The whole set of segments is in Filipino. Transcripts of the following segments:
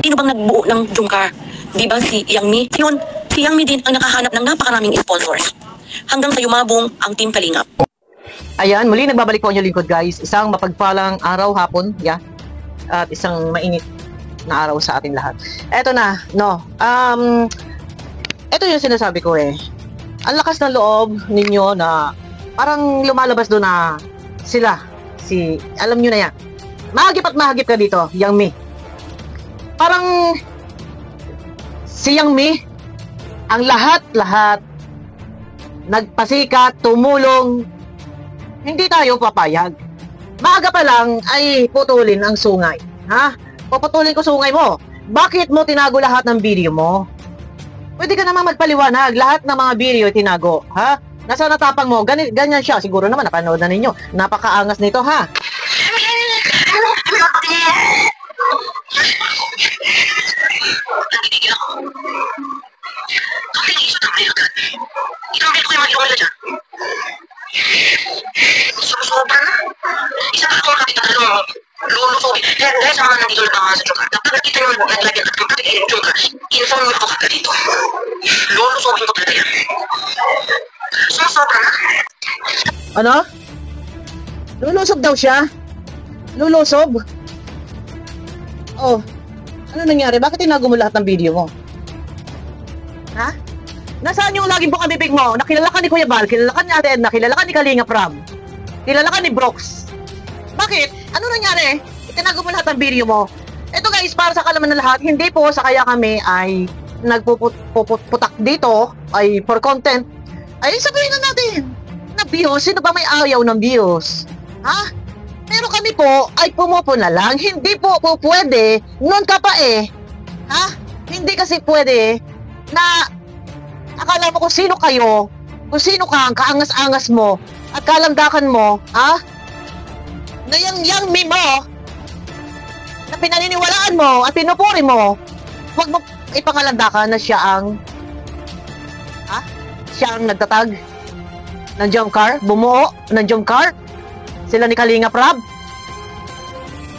Sino bang nagbuo ng Jungkar? Di ba si Yang Mi? Yun, si Yang Mi din ang nakahanap ng napakaraming sponsors. Hanggang sa yumabong ang Team Kalingap. Ayan, muli nagbabalik po ang inyong lingkod guys. Isang mapagpalang araw, hapon, at isang mainit na araw sa ating lahat. Eto na, no. Ito yung sinasabi ko eh. Ang lakas ng loob ninyo na parang lumalabas doon na sila. Alam nyo na yan. Mahagip at mahagip ka dito, Yang Mi. Parang si Yang Mi, ang lahat-lahat nagpasikat, tumulong, hindi tayo papayag. Maaga pa lang ay putulin ang sungay. Ha? Puputulin ko sungay mo. Bakit mo tinago lahat ng video mo? Pwede ka namang magpaliwanag. Lahat ng mga video tinago. Ha? Nasa natapang mo. Ganyan siya. Siguro naman napanood na ninyo. Napakaangas nito, ha? Sobra na. Isa pa akong kapit na talong lulusobi. Dahil sa mga nandito na sa Jungkar, kapag nakita nyo naglagyan at kapag yung Jungkar, inform nyo ako kagad dito. Lulusobin ko talaga yan. Sobra na. Ano? Lulusob daw siya? Lulusob? Oh, ano nangyari? Bakit tinago mo lahat ng video mo? Ha? Nasaan yung laging bukabibig mo? Nakilala ka ni Kuya Bal, kilala ka ni Ate Edna, kilala ka ni Kalinga Prab, kilala ka ni Brooks. Bakit? Ano nangyari? Itinago mo lahat ng video mo. Ito guys, para sa kalaman ng lahat, hindi po sa kaya kami ay nagpuputak dito ay for content. Ay sabihin na natin na views, sino ba may ayaw ng views? Ha? Pero kami po ay pumupuna lang. Hindi po pwede, noon ka pa eh. Ha? Hindi kasi pwede na akala mo kung sino kayo, kung sino ka, ang kaangas-angas mo, at kalandakan mo, ha? Na yang Mi mo, na pinaniniwalaan mo, at pinupuri mo, huwag mo ipangalandakan na siya ang, siya ang nagtatag ng Jungkar, bumuo ng Jungkar, sila ni Kalinga Prab,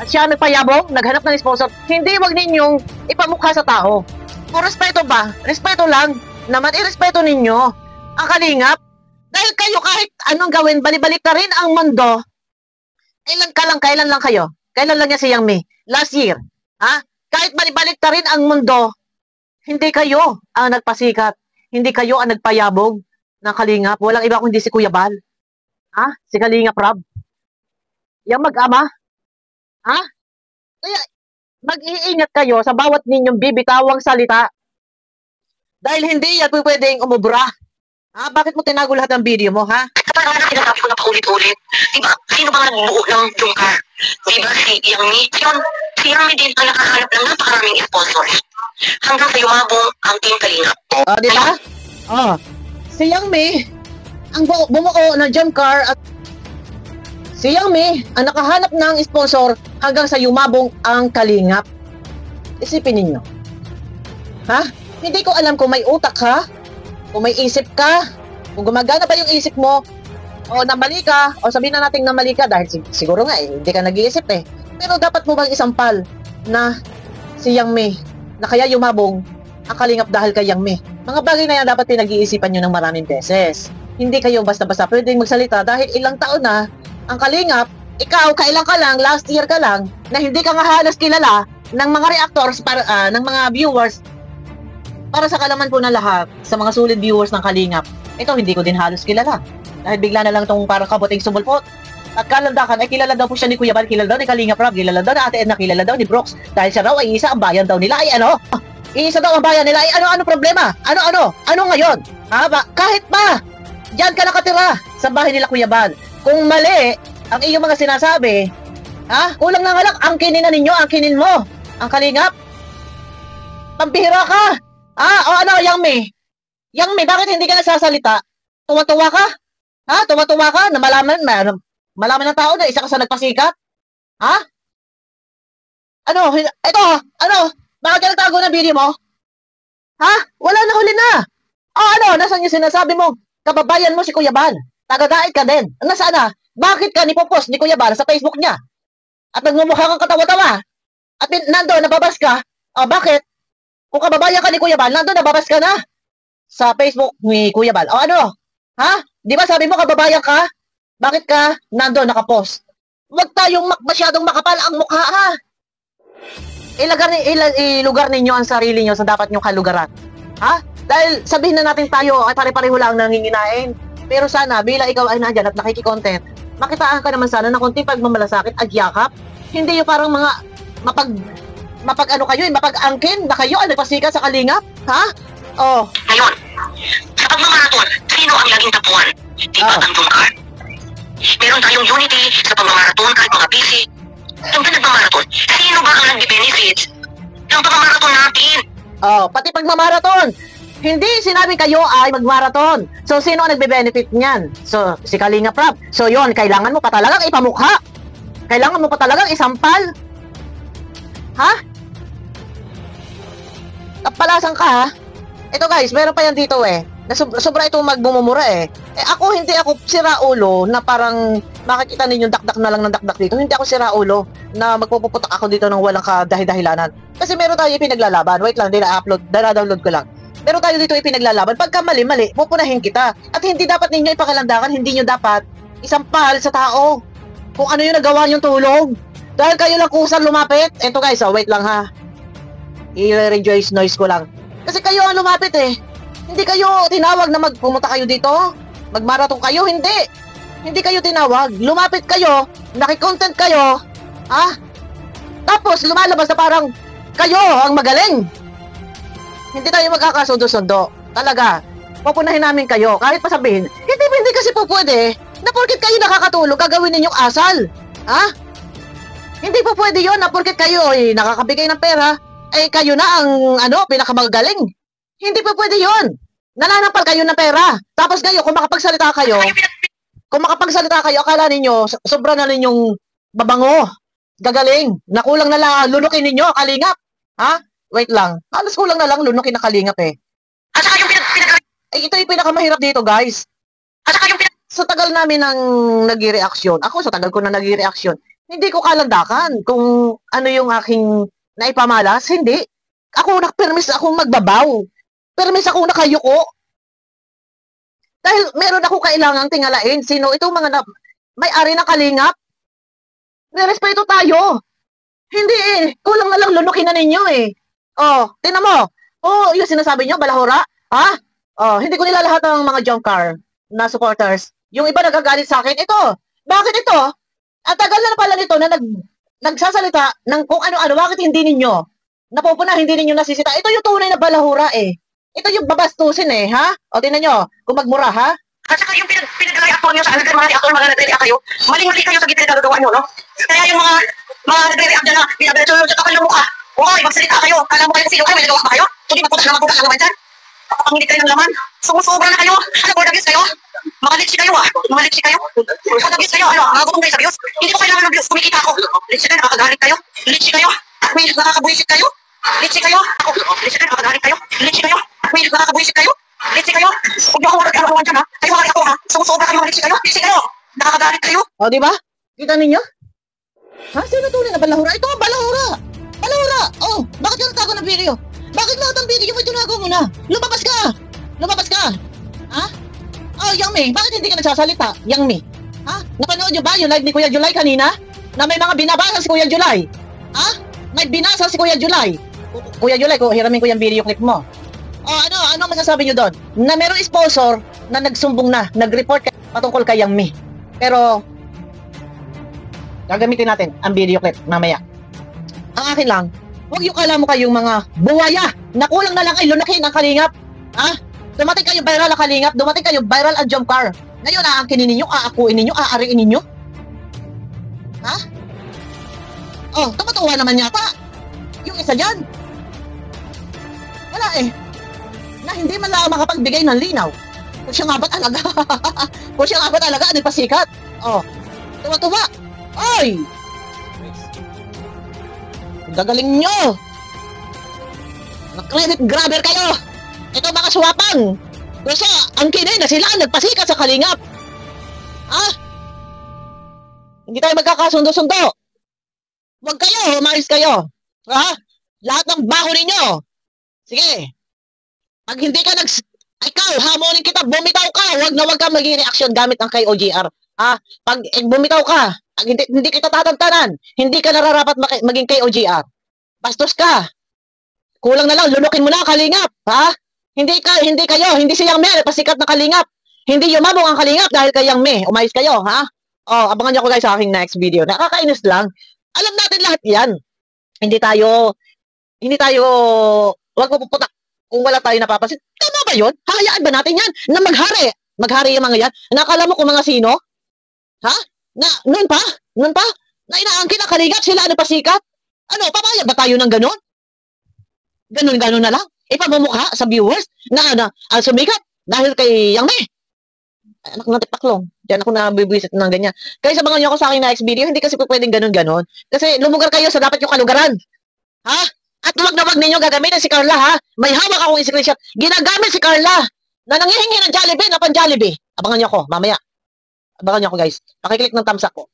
at siya ang nagpayabong, naghanap ng sponsor. Hindi, wag ninyong ipamukha sa tao. Kung respeto ba? Respeto lang. Naman irespeto ninyo ang Kalingap. Dahil kayo kahit anong gawin, balibalik ka rin ang mundo. Kailan lang kayo? Kailan lang niya si Yang Mi? Last year. Ha? Kahit balibalik ka rin ang mundo, hindi kayo ang nagpasikat. Hindi kayo ang nagpayabog ng Kalingap. Walang iba kundi si Kuya Bal. Ha? Si Kalinga Prab. Yang mag-ama. Ha? Kaya mag-iingat kayo sa bawat ninyong bibitawang salita. Dahil hindi yan pwedeng umubra. Ha? Bakit mo tinago lahat ng video mo, ha? Parang na sinasabi ko na paulit-ulit. Diba? Sino ba nagbuo ng Jungkar? Diba si Yang Mi? Yun, si Yang Mi din ang nakahanap ng napakaraming sponsors. Hanggang sa yumabong ang Team Kalingap. Diba? Si Yang Mi, ang bumuo ng Jungkar at si Yang Mi, ang nakahanap ng sponsor hanggang sa yumabong ang Kalingap. Isipin ninyo. Ha? Hindi ko alam kung may utak ka, kung may isip ka, kung gumagana ba yung isip mo, o namali ka, o sabihin na natin namali ka, dahil siguro nga hindi ka nag-iisip eh. Pero dapat mo bang isampal na si Yang Mi, na kaya yumabong ang Kalingap dahil kay Yang Mi? Mga bagay na yan dapat pinag-iisipan nyo ng maraming beses. Hindi kayo basta-basta pwedeng magsalita dahil ilang taon na ang Kalingap, ikaw, kailan ka lang, last year ka lang, na hindi ka nga halos kilala ng mga reactors, ng mga viewers. Para sa kalaman po ng lahat, sa mga solid viewers ng Kalingap, ito hindi ko din halos kilala. Dahil bigla na lang itong parang kabuting sumulpot. At kalandakan ay kilala daw po siya ni Kuya Bal, kilala daw ni Kalinga Prab, kilala daw ni Ate Edna, kilala daw ni Brooks. Dahil siya raw ay isa ang bayan daw nila. Ay ano? Isa daw ang bayan nila. Ay ano problema? Ano ngayon? Kahit ba, diyan ka nakatira sa bahay nila Kuya Bal. Kung mali ang iyong mga sinasabi, kulang na nga lang, angkinin na ninyo, angkinin mo ang Kalingap. Pambihira ka. Yang Mi? Yang Mi, bakit hindi ka nagsasalita? Tuwa-tuwa ka? Tuwa-tuwa ka na malaman ng tao na isa ka sa nagpasikat? Bakit ka nagtago ng video mo? Wala na, huli na. Nasaan yung sinasabi mo? Kababayan mo si Kuya Bal. Taga-dait ka din. Nasaan na? Bakit ka nipopost ni Kuya Bal sa Facebook niya? At nagmumukha kang katawa-tawa. At nandoon, nababas ka. Bakit? Kung kababayan ka ni Kuya Bal, nandoon, nababas ka na. Sa Facebook ni Kuya Bal. Ano? Ha? Di ba sabi mo kababayan ka? Bakit ka nandoon nakapost? Huwag tayong masyadong makapal ang mukha, ha? Ilugar ninyo ang sarili nyo sa dapat nyong kalugaran. Ha? Dahil sabihin na natin tayo ay pare-pareho lang nanginginain. Pero sana, bila ikaw ay nandyan at nakiki-content, makitaan ka naman sana ng konting pagmamalasakit at yakap. Hindi yung parang mga mapag ano kayo, mapag-angkin na kayo ay nagpasikat sa kalingap. Ha? Ngayon, sa pagmamaraton, sino ang laging tapuan? Di ba ang Jomcar? Meron tayong unity sa pagmamaraton kahit mga busy. Yung nagmamaraton, sino ba ang nagbe-benefits ng pagmamaraton natin? Pati pagmamaraton. Hindi sinabing kayo ay magmaraton. So, sino ang nagbe-benefit niyan? So, si Kalinga Prab. So, yon, kailangan mo pa talagang ipamukha. Kailangan mo pa talagang isampal. Ha? Kapalasan ka, ha? Ito guys, meron pa yan dito sobra itong magbumumura hindi ako siraulo na parang makikita ninyo dakdak na lang ng dakdak dito. Hindi ako siraulo na magpupuputak ako dito ng walang kadahi-dahilanan. Kasi meron tayo ipinaglalaban. Wait lang, dina-download ko lang. Meron tayo dito ipinaglalaban. Pagka mali-mali, pupunahin kita. At hindi dapat ninyo ipakilandakan, hindi nyo dapat isampal sa tao kung ano yung nagawa nyong tulong. Dahil kayo lang kusang lumapit. Ito guys, wait lang ha. I-rejoice noise ko lang. Kasi kayo ang lumapit Hindi kayo tinawag na pumunta kayo dito. Magmarathon kayo, hindi. Hindi kayo tinawag. Lumapit kayo, naki-content kayo. Tapos lumalabas na parang kayo ang magaling. Hindi tayo magkakasundo-sundo. Talaga. Pupunahin namin kayo. Kahit pa sabihin, hindi kasi po pwede na porket kayo nakakatulong, gagawin ninyong asal. Hindi po pwede yon na porket kayo nakakabigay ng pera, kayo na ang pinakamagaling. Hindi po pwede yon. Nananampal kayo ng pera. Tapos kayo, kung makapagsalita kayo, akala ninyo, sobra na ninyong babango. Gagaling. Nakulang na lang, lunukin ninyo, kalingap. Wait lang. Halos kulang na lang, lunukin na kalingap At saka yung ito yung pinakamahirap dito, guys. At saka yung sa tagal namin nang nag-reaksyon, ako sa tagal ko na nag-reaksyon, hindi ko kalandakan kung ano yung aking naipamalas, hindi. Ako permis akong magbabaw. Permis akong nakayuko. Dahil meron ako kailangang tingalain. Sino itong mga may-ari ng kalingap? Nirespeto tayo. Hindi kulang na lang lunukin na ninyo tingnan mo. Yung sinasabi nyo, balahura. Hindi ko nila lahat ng mga Jomcar na supporters. Yung iba nagagalit sa akin. Bakit ito? Ang tagal na pala nito na nagsasalita ng kung ano-ano. Bakit hindi ninyo napupuna, hindi ninyo nasisita? Ito yung tunay na balahura Ito yung babastusin tingnan nyo, kung magmura At saka yung pinag-reactor nyo sa mga reactor, mga nagre-react kayo, maling-mali kayo sa gitna na gagawa nyo, no? Kaya yung mga nagre-react dyan na, pinag-reactor sa kapal ng mukha. Magsalita kayo. Alam mo kayo sino kayo, may nagawa ba kayo? Hindi magputas na naman dyan. Kapangingit kayo ng laman. Sumusobra na kayo. Bordagis kayo. Makalitsi kayo Makalitsi kayo. Bordagis kayo. Nakagutong kayo sa views. Hindi ko kailangan ng views. Kumikita ako. Litsi kayo, nakakagalit kayo. Litsi kayo. May nakakabuisit kayo. Litsi kayo. Litsi kayo, nakakagalit kayo. Litsi kayo. May nakakabuisit kayo. Litsi kayo. Huwag niyo ako magkakaroon dyan Kayo hari ako Sumusobra kayo, litsi kayo. Litsi kayo. Nakakagalit kayo. Diba? Kita ninyo? Sino tunay na balahura? Ito ang balahura. Balahura. Bakit ka nagtago ng video? Bakit lahat ng video mo tinago mo na? Lumabas ka. Yang Mi, bakit hindi ka nagsasalita? Yang Mi. Napanood nyo ba yung live ni Kuya July kanina? Na may mga binabasa si Kuya July. May binasa si Kuya July. Kuya July, hiramin ko yung video clip mo. Ano masasabi nyo doon? Na merong sponsor na nagsumbong na, nag-report patungkol kay Yang Mi. Pero, gagamitin natin ang video clip mamaya. Ang akin lang, huwag yung kala mo kayong mga buwaya na kulang na lang ay lunakin ang kalingap. Dumating kayo viral ang kalingap, dumating kayo viral ang Jomcar. Ngayon, aangkinin ninyo, aakuin ninyo, aariin ninyo. Tumatuwa naman yata. Yung isa dyan. Wala na hindi man lang makapagbigay ng linaw. Kung siya nga ba talaga? Kung siya nga ba talaga, nagpasikat? Tuwa-tuwa. Ay! Gagaling nyo! Na-credit grabber kayo! Ito mga swapang! Kasi ang kinay na sila nagpasikat sa kalingap! Hindi tayo magkakasundo-sundo! Huwag kayo, umayos kayo. Ha? Lahat ng baho ninyo. Sige. Pag hindi ka ikaw, hamonin kita, bumitaw ka. Huwag ka maging reaction gamit ang kay OGR. Ha? Pag bumitaw ka, pag hindi kita tatantanan, hindi ka nararapat maging kay OGR. Bastos ka. Kulang na lang, lunukin mo na ang kalingap. Ha? Hindi kayo, hindi si Yang Me, pasikat na kalingap. Hindi yumabong ang kalingap dahil kay Yang Me. Umayos kayo, ha? Oh, abangan niyo ako guys sa aking next video. Nakakainis lang. Alam natin lahat yan. Hindi tayo, wag mo puputak kung wala tayo napapansin. Tama ba yun? Hayaan ba natin yan na maghari? Maghari yung mga yan? Nakala mo kung mga sino? Ha? Noon pa? Na inaangkin ang kalingap, sila ano pasikat? Ano, papayag ba tayo ng ganun? Ganun na lang? Ipamumukha sa viewers na sumikat dahil kay Yang Me. Anak ng tipaklong. Diyan ako nabibwisit ng ganyan. Kaya sabangan niyo ako sa aking next video, hindi kasi pwedeng ganun. Kasi lumugar kayo sa dapat yung kalugaran. Ha? At wag na wag ninyo gagamitin si Carla, ha? May hawak akong screenshot. Ginagamit si Carla na nanghihingi ng Jollibee na pan Jollibee. Abangan niyo ako, mamaya. Abangan niyo ako guys. Pakiclick ng thumbs up ko.